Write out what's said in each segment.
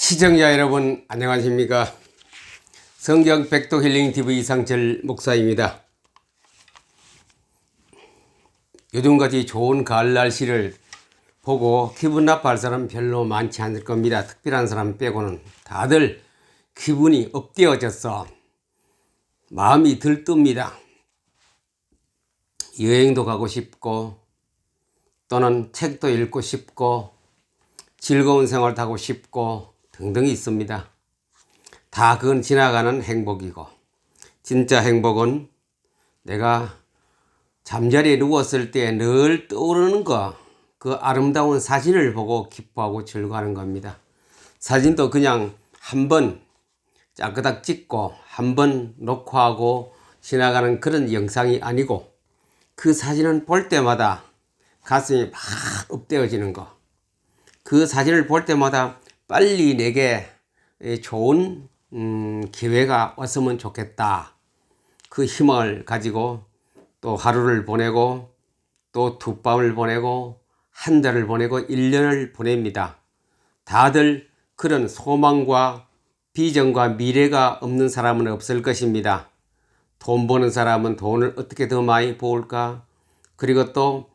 시청자 여러분 안녕하십니까. 성경 백도 힐링 TV 이상철 목사입니다. 요즘같이 좋은 가을 날씨를 보고 기분 나빠할 사람 별로 많지 않을 겁니다. 특별한 사람 빼고는 다들 기분이 업되어져서 마음이 들뜹니다. 여행도 가고 싶고 또는 책도 읽고 싶고 즐거운 생활도 하고 싶고 등등이 있습니다. 다 그건 지나가는 행복이고, 진짜 행복은 내가 잠자리에 누웠을 때 늘 떠오르는 그 아름다운 사진을 보고 기뻐하고 즐거워하는 겁니다. 사진도 그냥 한번 짜그닥 찍고 한번 녹화하고 지나가는 그런 영상이 아니고, 그 사진은 볼 때마다 가슴이 막 업되어지는 거, 그 사진을 볼 때마다 빨리 내게 좋은 기회가 왔으면 좋겠다, 그 희망을 가지고 또 하루를 보내고 또 두 밤을 보내고 한 달을 보내고 1년을 보냅니다. 다들 그런 소망과 비전과 미래가 없는 사람은 없을 것입니다. 돈 버는 사람은 돈을 어떻게 더 많이 벌까, 그리고 또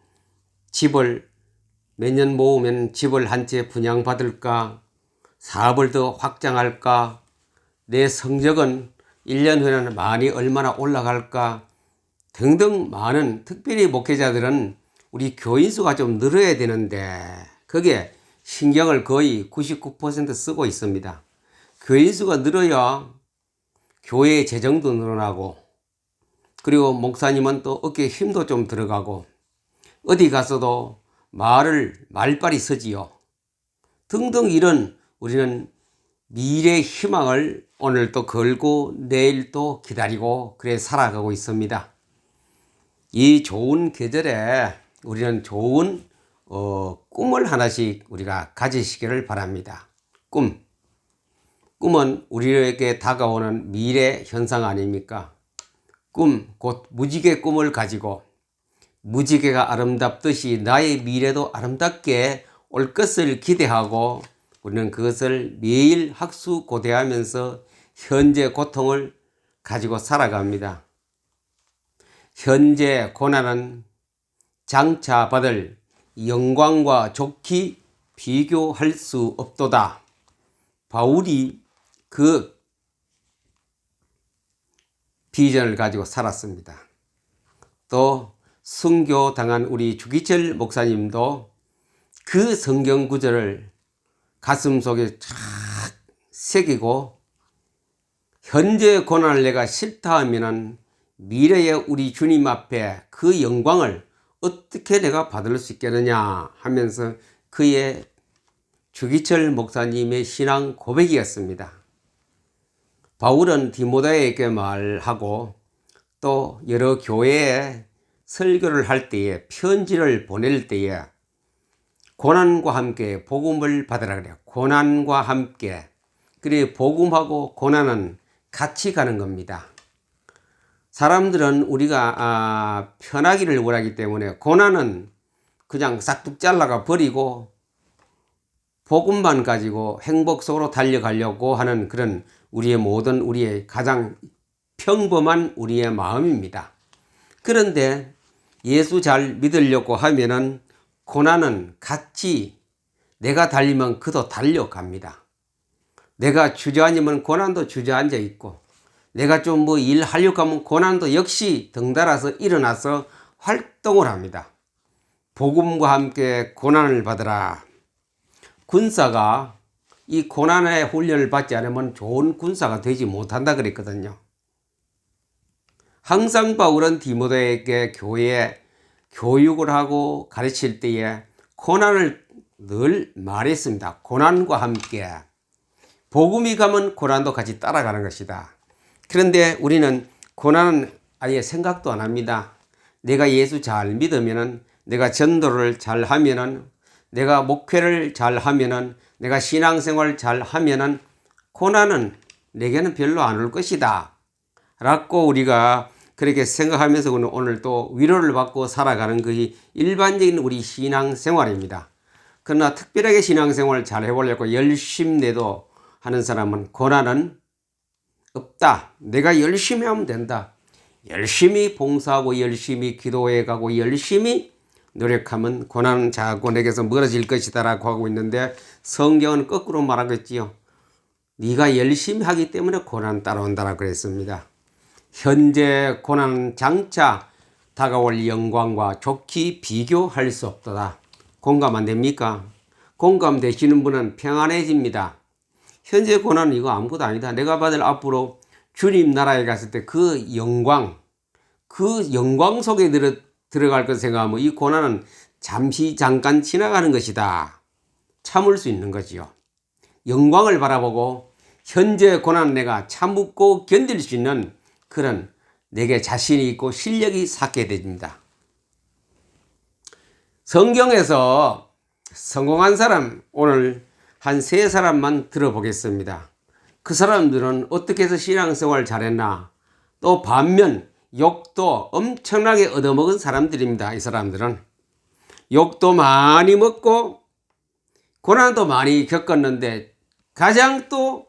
집을 몇 년 모으면 집을 한 채 분양받을까, 사업을 더 확장할까, 내 성적은 1년 후에는 많이 얼마나 올라갈까 등등 많은, 특별히 목회자들은 우리 교인 수가 좀 늘어야 되는데 그게 신경을 거의 99% 쓰고 있습니다. 교인 수가 늘어야 교회의 재정도 늘어나고, 그리고 목사님은 또 어깨에 힘도 좀 들어가고, 어디 가서도 말빨이 서지요. 등등 이런 우리는 미래의 희망을 오늘 또 걸고 내일 또 기다리고 그래 살아가고 있습니다. 이 좋은 계절에 우리는 좋은 꿈을 하나씩 우리가 가지시기를 바랍니다. 꿈은 우리에게 다가오는 미래 현상 아닙니까? 곧 무지개 꿈을 가지고 무지개가 아름답듯이 나의 미래도 아름답게 올 것을 기대하고, 우리는 그것을 매일 학수고대하면서 현재 고통을 가지고 살아갑니다. 현재 고난은 장차 받을 영광과 좋게 비교할 수 없도다. 바울이 그 비전을 가지고 살았습니다. 또 순교당한 우리 주기철 목사님도 그 성경 구절을 가슴속에 착 새기고, 현재 고난을 내가 싫다 하면은 미래의 우리 주님 앞에 그 영광을 어떻게 내가 받을 수 있겠느냐 하면서 그의 주기철 목사님의 신앙 고백이었습니다. 바울은 디모데에게 말하고 또 여러 교회에 설교를 할 때에, 편지를 보낼 때에 고난과 함께 복음을 받으라 그래요. 고난과 함께. 그래, 복음하고 고난은 같이 가는 겁니다. 사람들은 우리가 편하기를 원하기 때문에 고난은 그냥 싹둑 잘라가 버리고 복음만 가지고 행복 속으로 달려가려고 하는 그런 우리의 가장 평범한 우리의 마음입니다. 그런데 예수 잘 믿으려고 하면은 고난은 같이 내가 달리면 그도 달려갑니다. 내가 주저앉으면 고난도 주저앉아 있고, 내가 좀 일하려고 하면 고난도 역시 덩달아서 일어나서 활동을 합니다. 복음과 함께 고난을 받으라. 군사가 이 고난의 훈련을 받지 않으면 좋은 군사가 되지 못한다 그랬거든요. 항상 바울은 디모데에게 교회에 교육을 하고 가르칠 때에 고난을 늘 말했습니다. 고난과 함께. 복음이 가면 고난도 같이 따라가는 것이다. 그런데 우리는 고난은 아예 생각도 안 합니다. 내가 예수 잘 믿으면은, 내가 전도를 잘 하면은, 내가 목회를 잘 하면은, 내가 신앙생활 잘 하면은 고난은 내게는 별로 안 올 것이다 라고 우리가 그렇게 생각하면서 오늘 또 위로를 받고 살아가는 것이 일반적인 우리 신앙생활입니다. 그러나 특별하게 신앙생활을 잘 해보려고 열심히 내도 하는 사람은 고난은 없다. 내가 열심히 하면 된다. 열심히 봉사하고 열심히 기도해 가고 열심히 노력하면 고난은 자꾸 내게서 멀어질 것이다 라고 하고 있는데, 성경은 거꾸로 말하겠지요. 네가 열심히 하기 때문에 고난 따라온다라고 그랬습니다. 현재 고난은 장차 다가올 영광과 좋게 비교할 수 없도다. 공감 안 됩니까? 공감되시는 분은 평안해집니다. 현재 고난은 이거 아무것도 아니다. 내가 받을 앞으로 주님 나라에 갔을 때 그 영광 속에 들어갈 것 생각하면 이 고난은 잠시 잠깐 지나가는 것이다. 참을 수 있는 거지요. 영광을 바라보고 현재 고난은 내가 참고 견딜 수 있는 그런 내게 자신이 있고 실력이 쌓게 됩니다. 성경에서 성공한 사람 오늘 한 3사람만 들어보겠습니다. 그 사람들은 어떻게 해서 신앙생활을 잘했나, 또 반면 욕도 엄청나게 얻어먹은 사람들입니다. 이 사람들은 욕도 많이 먹고 고난도 많이 겪었는데 가장 또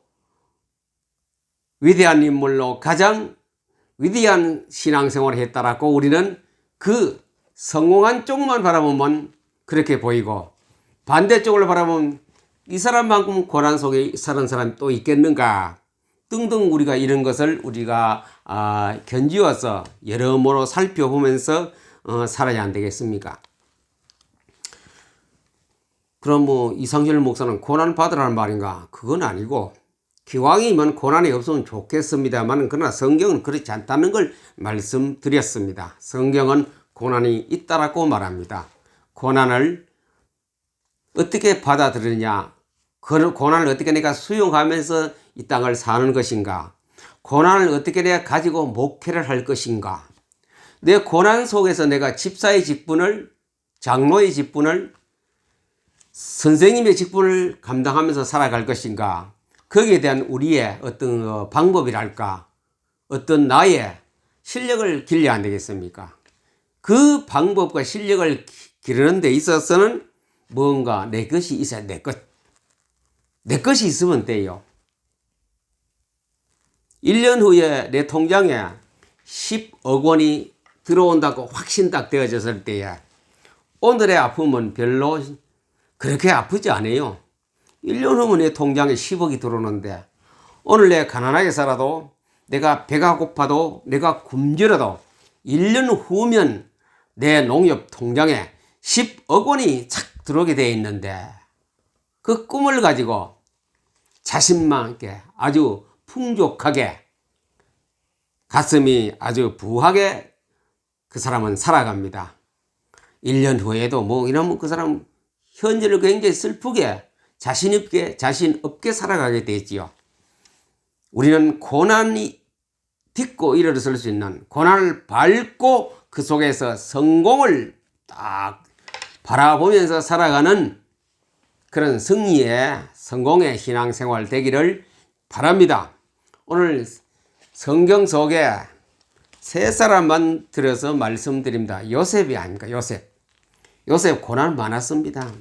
위대한 인물로 가장 위대한 신앙생활을 했다라고 우리는 그 성공한 쪽만 바라보면 그렇게 보이고, 반대쪽을 바라보면 이 사람만큼 고난 속에 사는 사람이 또 있겠는가 등등, 우리가 이런 것을 우리가 견지어서 여러모로 살펴보면서 살아야 안 되겠습니까? 그럼 뭐 이상열 목사는 고난 받으라는 말인가? 그건 아니고, 기왕이면 고난이 없으면 좋겠습니다만, 그러나 성경은 그렇지 않다는 걸 말씀드렸습니다. 성경은 고난이 있다라고 말합니다. 고난을 어떻게 받아들이냐, 그 고난을 어떻게 내가 수용하면서 이 땅을 사는 것인가, 고난을 어떻게 내가 가지고 목회를 할 것인가, 내 고난 속에서 내가 집사의 직분을, 장로의 직분을, 선생님의 직분을 감당하면서 살아갈 것인가, 거기에 대한 우리의 어떤 방법이랄까, 어떤 나의 실력을 길러야 안 되겠습니까? 그 방법과 실력을 기르는 데 있어서는 뭔가 내 것이 있어야 내 것이 있으면 돼요. 1년 후에 내 통장에 10억 원이 들어온다고 확신 딱 되어졌을 때에 오늘의 아픔은 별로 그렇게 아프지 않아요. 1년 후면 내 통장에 10억이 들어오는데, 오늘 내가 가난하게 살아도, 내가 배가 고파도, 내가 굶주려도 1년 후면 내 농협 통장에 10억 원이 착 들어오게 되어 있는데, 그 꿈을 가지고 자신만 있게 아주 풍족하게, 가슴이 아주 부하게 그 사람은 살아갑니다. 1년 후에도 뭐 이러면 그 사람 현재를 굉장히 슬프게 자신 없게 살아가게 되지요. 우리는 고난이 딛고 일어설 수 있는, 고난을 밟고 그 속에서 성공을 딱 바라보면서 살아가는 그런 승리의, 성공의 신앙생활 되기를 바랍니다. 오늘 성경 속에 3사람만 들어서 말씀드립니다. 요셉이 아닙니까? 요셉 고난 많았습니다.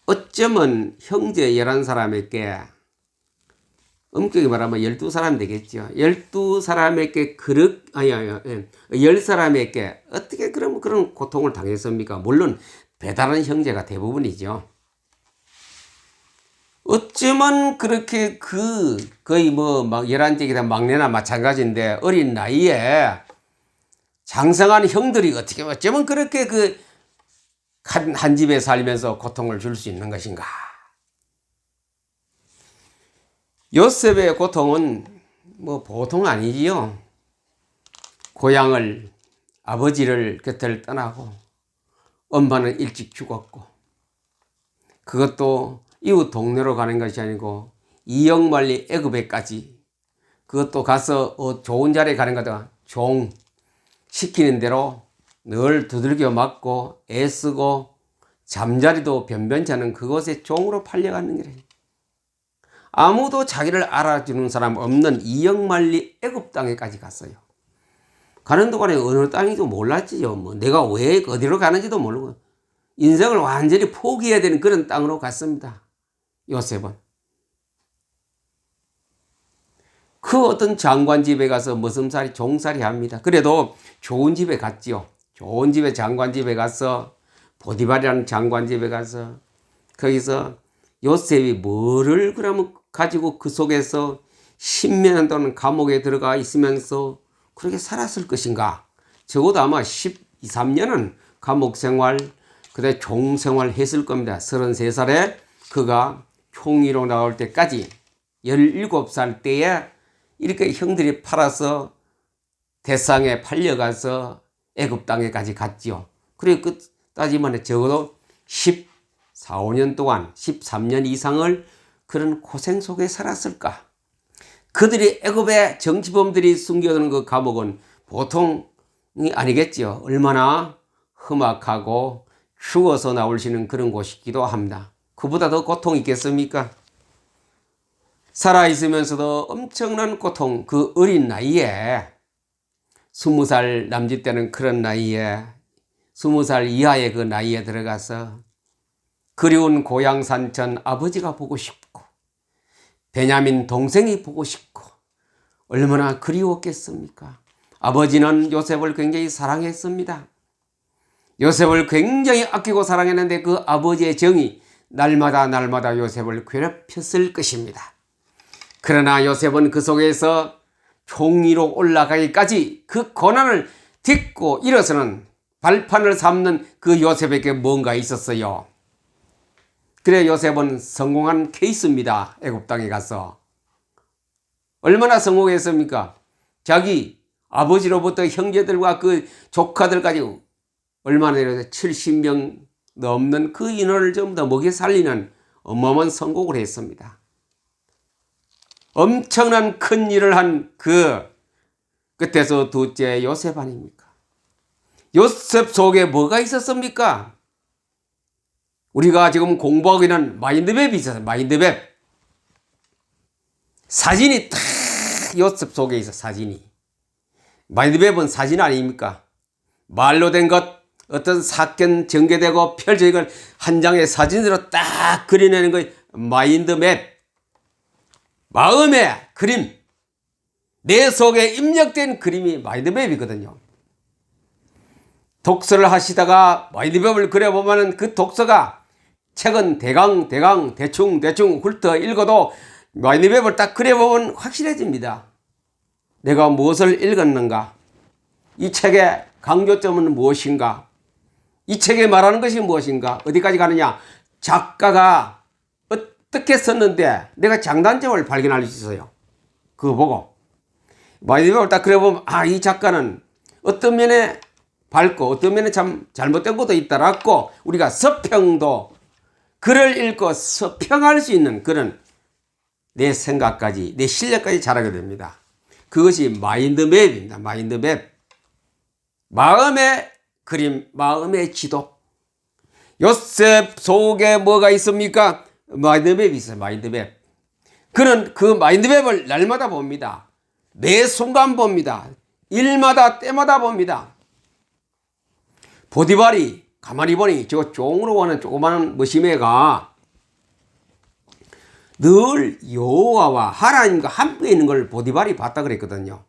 어쩌면 형제 11사람에게, 엄격히 말하면 12사람 되겠죠. 12사람에게 10사람에게 어떻게 그런 고통을 당했습니까? 물론 배다른 형제가 대부분이죠. 어쩌면 그렇게 거의 뭐 11째기다 막내나 마찬가지인데, 어린 나이에 장성한 형들이 어떻게 어쩌면 그렇게 한 집에 살면서 고통을 줄 수 있는 것인가? 요셉의 고통은 뭐 보통 아니지요. 고향을, 아버지를 곁을 떠나고, 엄마는 일찍 죽었고, 그것도 이웃 동네로 가는 것이 아니고 2억 만리 애굽에까지, 그것도 가서 좋은 자리에 가는 거다. 종 시키는 대로 늘 두들겨 맞고 애쓰고 잠자리도 변변치 않은 그곳에 종으로 팔려가는 거래. 아무도 자기를 알아주는 사람 없는 2억 만리 애굽 땅에까지 갔어요. 가는 동안에 어느 땅인지도 몰랐지요. 뭐 내가 왜 어디로 가는지도 모르고 인생을 완전히 포기해야 되는 그런 땅으로 갔습니다. 요셉은. 그 어떤 장관 집에 가서 머슴살이 종살이 합니다. 그래도 좋은 집에 갔지요. 좋은 집에 장관 집에 가서 보디발이라는 장관 집에 가서 거기서 요셉이 뭐를 그러면 가지고 그 속에서 10몇 년 동안 감옥에 들어가 있으면서 그렇게 살았을 것인가. 적어도 아마 12, 13년은 감옥 생활, 그다음에 종 생활 했을 겁니다. 33살에 그가 총리로 나올 때까지 17살 때에 이렇게 형들이 팔아서 대상에 팔려가서 애굽 땅에까지 갔지요. 그리고 그 따지면 적어도 14, 15년 동안 13년 이상을 그런 고생 속에 살았을까. 그들이 애굽의 정치범들이 숨겨둔 그 감옥은 보통이 아니겠지요. 얼마나 험악하고 죽어서 나올 수 있는 그런 곳이기도 합니다. 그보다 더 고통이 있겠습니까? 살아있으면서도 엄청난 고통, 그 어린 나이에 20살 남짓 되는 그런 나이에 20살 이하의 그 나이에 들어가서 그리운 고향 산천 아버지가 보고 싶고 베냐민 동생이 보고 싶고 얼마나 그리웠겠습니까? 아버지는 요셉을 굉장히 사랑했습니다. 요셉을 굉장히 아끼고 사랑했는데 그 아버지의 정이 날마다 요셉을 괴롭혔을 것입니다. 그러나 요셉은 그 속에서 총리로 올라가기까지 그 고난을 딛고 일어서는 발판을 삼는 그 요셉에게 뭔가 있었어요. 그래 요셉은 성공한 케이스입니다. 애굽 땅에 가서. 얼마나 성공했습니까? 자기 아버지로부터 형제들과 그 조카들까지 얼마나 70명 넘는 그 인원을 전부 다 먹여 살리는 어마어마한 성공을 했습니다. 엄청난 큰 일을 한 그 끝에서 둘째 요셉 아닙니까? 요셉 속에 뭐가 있었습니까? 우리가 지금 공부하고 있는 마인드맵이 있어요. 마인드맵. 사진이 딱 요셉 속에 있어. 사진이. 마인드맵은 사진 아닙니까? 말로 된 것, 어떤 사건 전개되고 펼쳐 이걸 한 장의 사진으로 딱 그려내는 거 마인드맵. 마음의 그림. 내 속에 입력된 그림이 마인드맵이거든요. 독서를 하시다가 마인드맵을 그려보면 그 독서가 책은 대강 대충 훑어 읽어도 마인드맵을 딱 그려보면 확실해집니다. 내가 무엇을 읽었는가? 이 책의 강조점은 무엇인가? 이 책에 말하는 것이 무엇인가? 어디까지 가느냐? 작가가 어떻게 썼는데 내가 장단점을 발견할 수 있어요. 그거 보고 마인드맵을 딱 그려보면 이 작가는 어떤 면에 밝고 어떤 면에 참 잘못된 것도 있다라고 우리가 서평도 글을 읽고 서평할 수 있는 그런 내 생각까지 내 실력까지 자라게 됩니다. 그것이 마인드맵입니다. 마인드맵. 마음의 그림, 마음의 지도. 요셉 속에 뭐가 있습니까? 마인드맵이 있어요. 마인드맵. 그는 그 마인드맵을 날마다 봅니다. 매 순간 봅니다. 일마다 때마다 봅니다. 보디발이 가만히 보니 저 종으로 오는 조그마한 머시매가 늘 여호와와 하나님과 함께 있는 걸 보디발이 봤다 그랬거든요.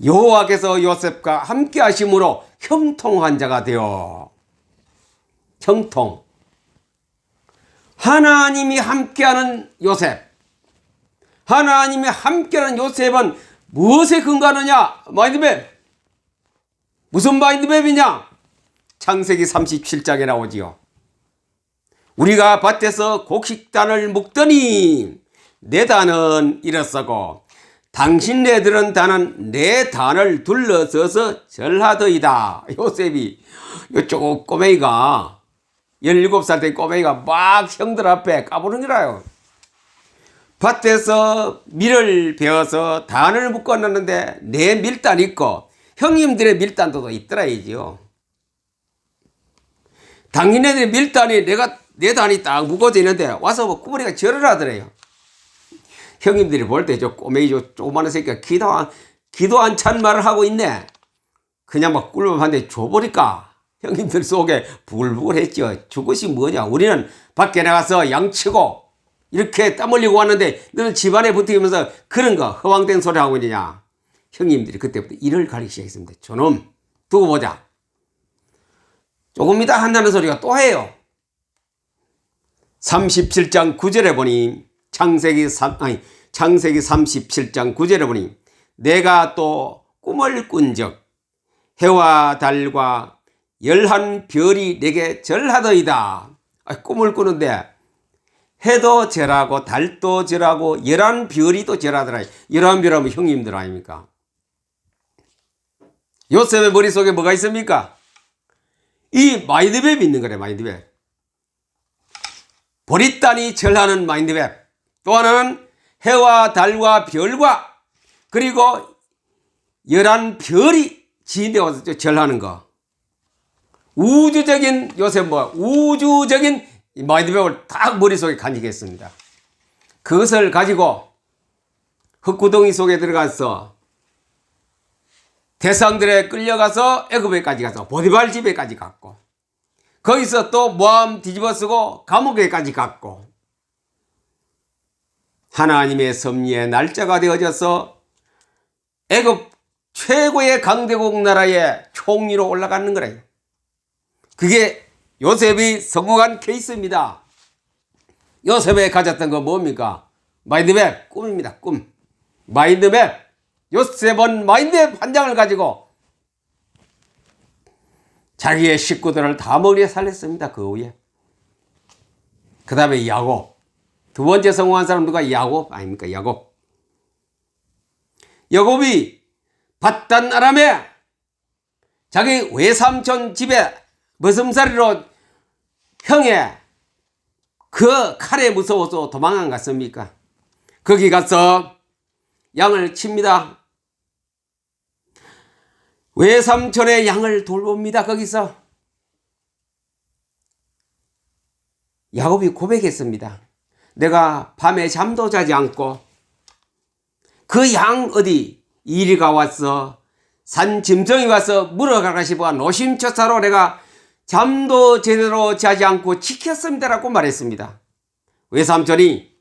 여호와께서 요셉과 함께 하심으로 형통한 자가 되어 형통. 하나님이 함께하는 요셉. 하나님이 함께하는 요셉은 무엇에 근거하느냐? 마인드맵. 무슨 마인드맵이냐? 창세기 37장에 나오지요. 우리가 밭에서 곡식단을 묶더니 내 단은 일어서고 당신네들은 단은 내 단을 둘러서서 절하더이다. 요셉이 요쪽 꼬맹이가 17살 된 꼬맹이가 막 형들 앞에 까부르니라요. 밭에서 밀을 베어서 단을 묶어놨는데 내 밀단 있고 형님들의 밀단도 있더라이지요. 당신네들의 밀단이 내 단이 딱 묶어져 있는데 와서 뭐 꾸부리가 절을 하더래요. 형님들이 볼 때 저 꼬맹이 저 조그마한 새끼가 기도 안 찬 말을 하고 있네. 그냥 막 꿀밤한테 줘버릴까. 형님들 속에 부글부글 했죠. 저것이 뭐냐. 우리는 밖에 나가서 양치고 이렇게 땀 흘리고 왔는데 너는 집안에 붙으면서 그런 거 허황된 소리 하고 있느냐. 형님들이 그때부터 이를 가리기 시작했습니다. 저놈 두고 보자. 조금 이따 한다는 소리가 또 해요. 37장 9절에 보니 창세기 37장 9절에 보니 내가 또 꿈을 꾼적 해와 달과 11별이 내게 절하더이다. 꿈을 꾸는데 해도 절하고 달도 절하고 11별이 또 절하더라. 11별하면 형님들 아닙니까? 요셉의 머릿속에 뭐가 있습니까? 이 마인드맵이 있는 거래. 마인드맵. 보리단이 절하는 마인드맵. 또 하나는 해와 달과 별과 그리고 11별이 지인데 와서 절하는 거. 우주적인 요셉 우주적인 마인드맵을 딱 머릿속에 간직했습니다. 그것을 가지고 흙구덩이 속에 들어가서 대상들에 끌려가서 애굽에까지 가서 보디발 집에까지 갔고 거기서 또 모함 뒤집어쓰고 감옥에까지 갔고 하나님의 섭리의 날짜가 되어져서 애굽 최고의 강대국 나라의 총리로 올라가는 거래요. 그게 요셉이 성공한 케이스입니다. 요셉이 가졌던 건 뭡니까? 마인드맵, 꿈입니다. 꿈. 마인드맵. 요셉은 마인드맵 한 장을 가지고 자기의 식구들을 다 먹여 살렸습니다. 그 후에. 그 다음에 야곱. 두 번째 성공한 사람 누가? 야곱 아닙니까? 야곱. 야곱이 밧단 아람에 자기 외삼촌 집에 머슴살이로 형의 그 칼에 무서워서 도망 안 갔습니까? 거기 가서 양을 칩니다. 외삼촌의 양을 돌봅니다. 거기서 야곱이 고백했습니다. 내가 밤에 잠도 자지 않고 그 양 어디 이리가 와서 산 짐승이 와서 물어가가 싶어 노심초사로 내가 잠도 제대로 자지 않고 지켰습니다라고 말했습니다. 외삼촌이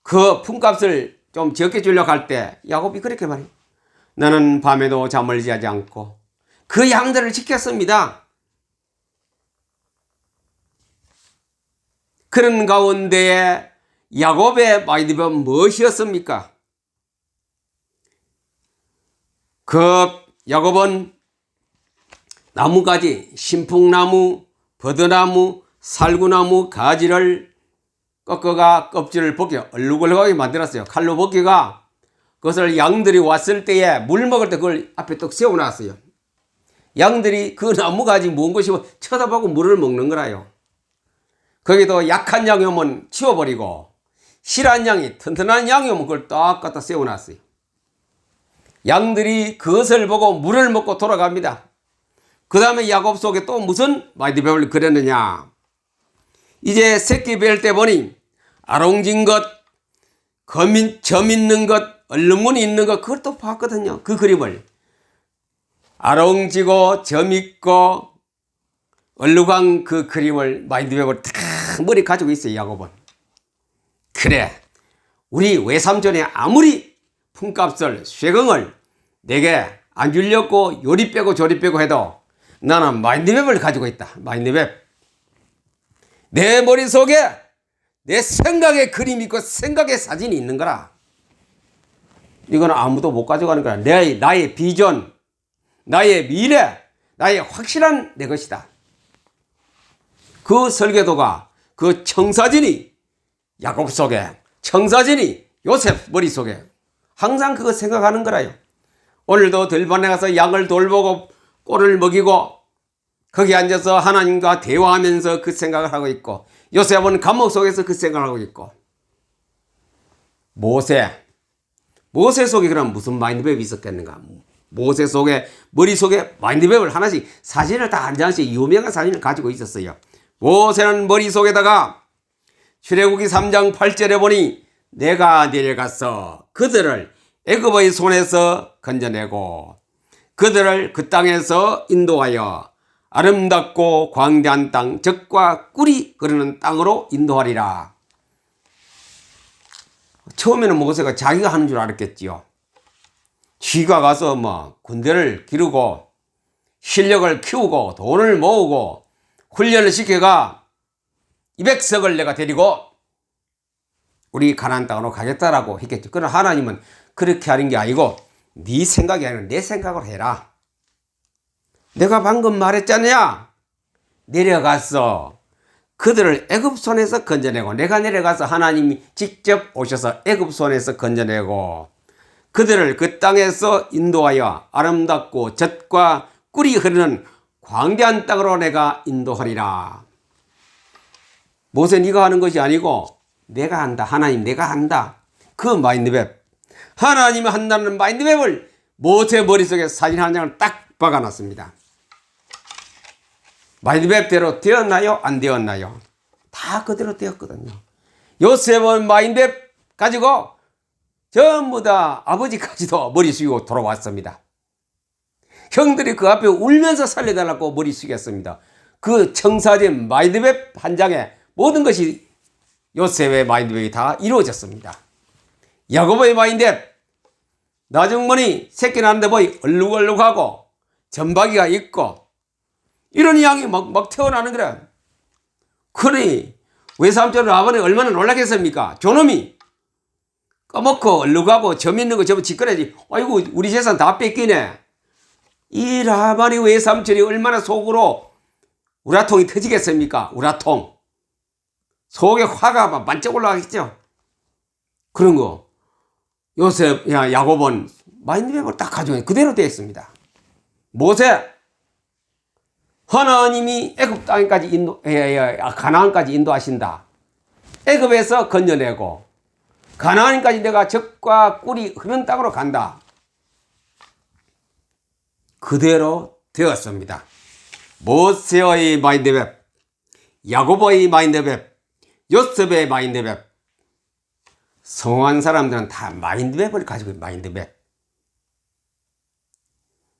그 품값을 좀 적게 주려고 할 때 야곱이 그렇게 말해요. 나는 밤에도 잠을 자지 않고 그 양들을 지켰습니다. 그런 가운데에 야곱의 마인드맵은 무엇이었습니까? 그 야곱은 나무가지, 신풍나무, 버드나무, 살구나무 가지를 꺾어가 껍질을 벗겨 얼룩얼룩하게 만들었어요. 칼로 벗겨가 그것을 양들이 왔을 때에 물 먹을 때 그걸 앞에 딱 세워놨어요. 양들이 그 나무가지 무언 것이 쳐다보고 물을 먹는 거라요. 거기도 약한 양이 오면 치워버리고 실한 양이 튼튼한 양이 오면 그걸 딱 갖다 세워놨어요. 양들이 그것을 보고 물을 먹고 돌아갑니다. 그 다음에 야곱 속에 또 무슨 마인드맵을 그렸느냐. 이제 새끼 뵐 때 보니 아롱진 것, 점 있는 것, 얼룩무늬 있는 것 그걸 또 봤거든요. 그 그림을. 아롱지고 점 있고 얼룩한 그 그림을 마인드맵을 딱 머리 가지고 있어요. 야곱은. 그래 우리 외삼촌이 아무리 품값을 쇠경을 내게 안 주려고 요리 빼고 조리 빼고 해도 나는 마인드맵을 가지고 있다. 마인드맵. 내 머릿속에 내 생각의 그림이 있고 생각의 사진이 있는 거라. 이건 아무도 못 가져가는 거야. 나의 비전, 나의 미래, 나의 확실한 내 것이다. 그 설계도가 그 청사진이 야곱 속에, 청사진이 요셉 머릿속에 항상 그거 생각하는 거라요. 오늘도 들판에 가서 양을 돌보고 꼴을 먹이고 거기 앉아서 하나님과 대화하면서 그 생각을 하고 있고 요셉은 감옥 속에서 그 생각을 하고 있고 모세 속에 그럼 무슨 마인드맵이 있었겠는가? 모세 속에 머릿속에 마인드맵을 하나씩 사진을 다 한 장씩 유명한 사진을 가지고 있었어요. 모세는 머릿속에다가 출애굽기 3장 8절에 보니 내가 내려가서 그들을 애굽의 손에서 건져내고 그들을 그 땅에서 인도하여 아름답고 광대한 땅 적과 꿀이 흐르는 땅으로 인도하리라. 처음에는 모세가 자기가 하는 줄 알았겠지요. 쥐가 가서 뭐 군대를 기르고 실력을 키우고 돈을 모으고 훈련을 시켜가 200석을 내가 데리고 우리 가나안 땅으로 가겠다라고 했겠죠. 그러나 하나님은 그렇게 하는 게 아니고 네 생각이 아니라 내 생각으로 해라. 내가 방금 말했잖냐. 내려가서 그들을 애굽 손에서 건져내고, 내가 내려가서 하나님이 직접 오셔서 애굽 손에서 건져내고 그들을 그 땅에서 인도하여 아름답고 젖과 꿀이 흐르는 광대한 땅으로 내가 인도하리라. 모세 네가 하는 것이 아니고 내가 한다. 하나님 내가 한다. 그 마인드맵, 하나님이 한다는 마인드맵을 모세 머릿속에 사진 한 장을 딱 박아놨습니다. 마인드맵대로 되었나요? 안 되었나요? 다 그대로 되었거든요. 요셉은 마인드맵 가지고 전부 다 아버지까지도 머리 숙이고 돌아왔습니다. 형들이 그 앞에 울면서 살려달라고 머리 숙였습니다. 그 청사진 마인드맵 한 장에 모든 것이 요셉의 마인드맵이 다 이루어졌습니다. 야고보의 마인드맵, 나중머니 새끼 낳는데 보이 얼룩얼룩하고 점박이가 있고 이런 양이 막 태어나는 거라. 그러니 외삼촌 아버님 얼마나 놀라겠습니까? 저놈이 까먹고 얼룩하고 점 있는 거 전부 짓거려야지. 아이고 우리 재산 다 뺏기네. 이 라반이 외삼촌이 얼마나 속으로 우라통이 터지겠습니까? 우라통. 속에 화가 막 반짝 올라가겠죠. 그런 거 요셉, 야곱은 마인드맵을 딱 가지고 그대로 되어 있습니다. 모세, 하나님이 애굽 땅까지 가나안까지 인도하신다. 애굽에서 건져내고 가나안까지 내가 젖과 꿀이 흐르는 땅으로 간다. 그대로 되었습니다. 모세의 마인드맵, 야고보의 마인드맵, 요셉의 마인드맵. 성공한 사람들은 다 마인드맵을 가지고 있는 마인드맵.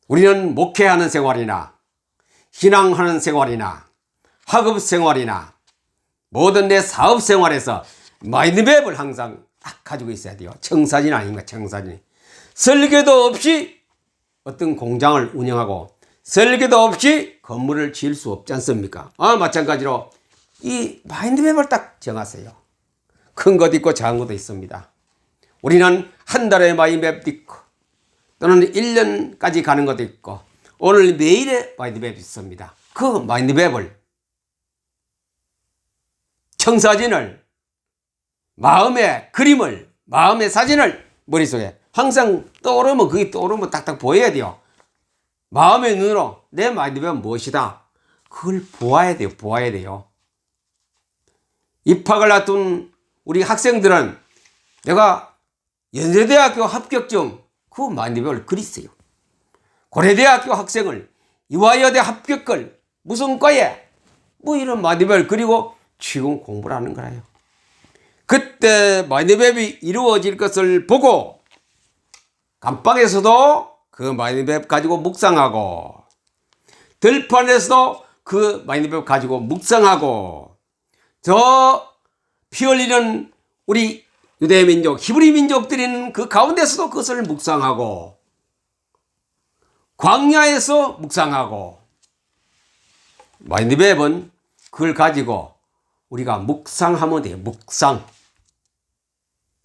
우리는 목회하는 생활이나 신앙하는 생활이나 학업 생활이나 모든 내 사업 생활에서 마인드맵을 항상 딱 가지고 있어야 돼요. 청사진 아닙니까? 청사진. 설계도 없이 어떤 공장을 운영하고 설계도 없이 건물을 지을 수 없지 않습니까? 마찬가지로 이 마인드맵을 딱 정하세요. 큰 것도 있고 작은 것도 있습니다. 우리는 한 달의 마인드맵도 있고 또는 1년까지 가는 것도 있고 오늘 매일의 마인드맵이 있습니다. 그 마인드맵을, 청사진을, 마음의 그림을, 마음의 사진을 머릿속에 항상 떠오르면 그게 떠오르면 딱딱 보여야 돼요. 마음의 눈으로 내 마인드맵은 무엇이다. 그걸 보아야 돼요. 보아야 돼요. 입학을 앞둔 우리 학생들은 내가 연세대학교 합격증 그 마인드맵을 그리세요. 고려대학교 학생을 이화여대 합격을 무슨 과에 뭐 이런 마인드맵을 그리고 지금 공부를 하는 거예요. 그때 마인드맵이 이루어질 것을 보고 감방에서도 그 마인드맵 가지고 묵상하고 들판에서도 그 마인드맵 가지고 묵상하고 저 피 흘리는 우리 유대민족, 히브리 민족들인 그 가운데서도 그것을 묵상하고 광야에서 묵상하고 마인드맵은 그걸 가지고 우리가 묵상하면 돼요. 묵상.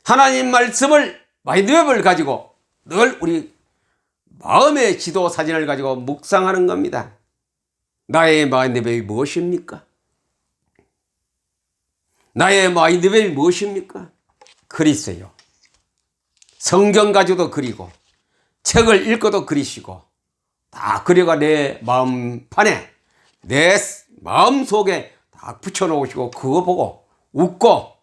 하나님 말씀을 마인드맵을 가지고 늘 우리 마음의 지도 사진을 가지고 묵상하는 겁니다. 나의 마인드맵이 무엇입니까? 나의 마인드맵이 무엇입니까? 그리세요. 성경 가지고도 그리고 책을 읽어도 그리시고 다 그려가 내 마음판에 내 마음속에 다 붙여놓으시고 그거 보고 웃고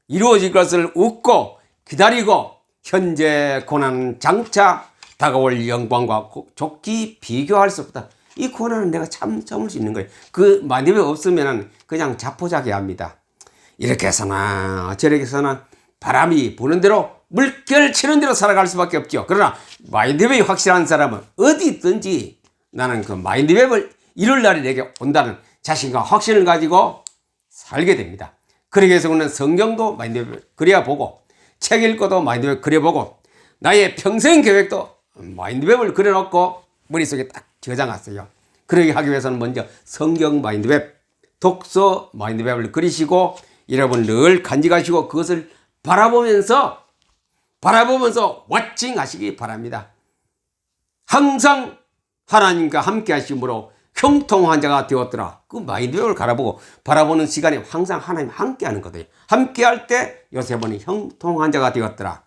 이루어질 것을 웃고 기다리고 현재 고난 장차 다가올 영광과 좋기 비교할 수 없다. 이 고난은 내가 참을 수 있는 거예요. 그 마인드맵 없으면 그냥 자포자기합니다. 이렇게 해서나 저렇게 해서나 바람이 부는 대로 물결 치는 대로 살아갈 수밖에 없죠. 그러나 마인드맵이 확실한 사람은 어디 있든지 나는 그 마인드맵을 이룰 날이 내게 온다는 자신과 확신을 가지고 살게 됩니다. 그러기 위해서 우리는 성경도 마인드맵을 그려야 보고 책 읽고도 마인드맵 그려보고 나의 평생 계획도 마인드맵을 그려놓고 머릿속에 딱 저장했어요. 그러게 하기 위해서는 먼저 성경 마인드맵, 독서 마인드맵을 그리시고 여러분 늘 간직하시고 그것을 바라보면서 워칭 하시기 바랍니다. 항상 하나님과 함께 하심으로 형통한 자가 되었더라. 그 마인드맵을 바라보는 시간에 항상 하나님 함께 하는 거거든요. 함께 할 때 요셉은 형통한 자가 되었더라.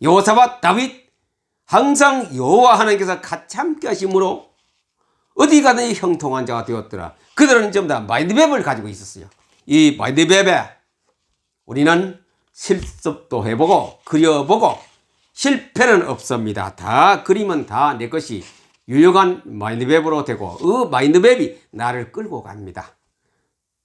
여호사밧, 다윗 항상 여호와 하나님께서 같이 함께 하심으로 어디 가든지 형통한 자가 되었더라. 그들은 전부 다 마인드맵을 가지고 있었어요. 이 마인드맵에 우리는 실습도 해보고 그려보고 실패는 없습니다. 다 그리면 다 내 것이 유용한 마인드맵으로 되고 그 마인드맵이 나를 끌고 갑니다.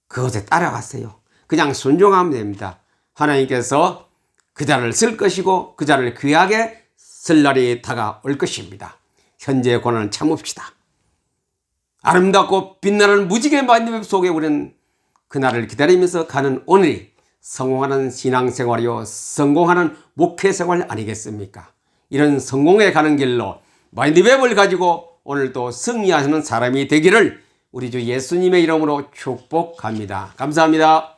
그것에 따라갔어요. 그냥 순종하면 됩니다. 하나님께서 그 자를 쓸 것이고 그 자를 귀하게 쓸 날이 다가올 것입니다. 현재의 고난을 참읍시다. 아름답고 빛나는 무지개 마인드맵 속에 우리는 그날을 기다리면서 가는 오늘이 성공하는 신앙생활이요 성공하는 목회생활 아니겠습니까? 이런 성공에 가는 길로 마인드맵을 가지고 오늘도 승리하시는 사람이 되기를 우리 주 예수님의 이름으로 축복합니다. 감사합니다.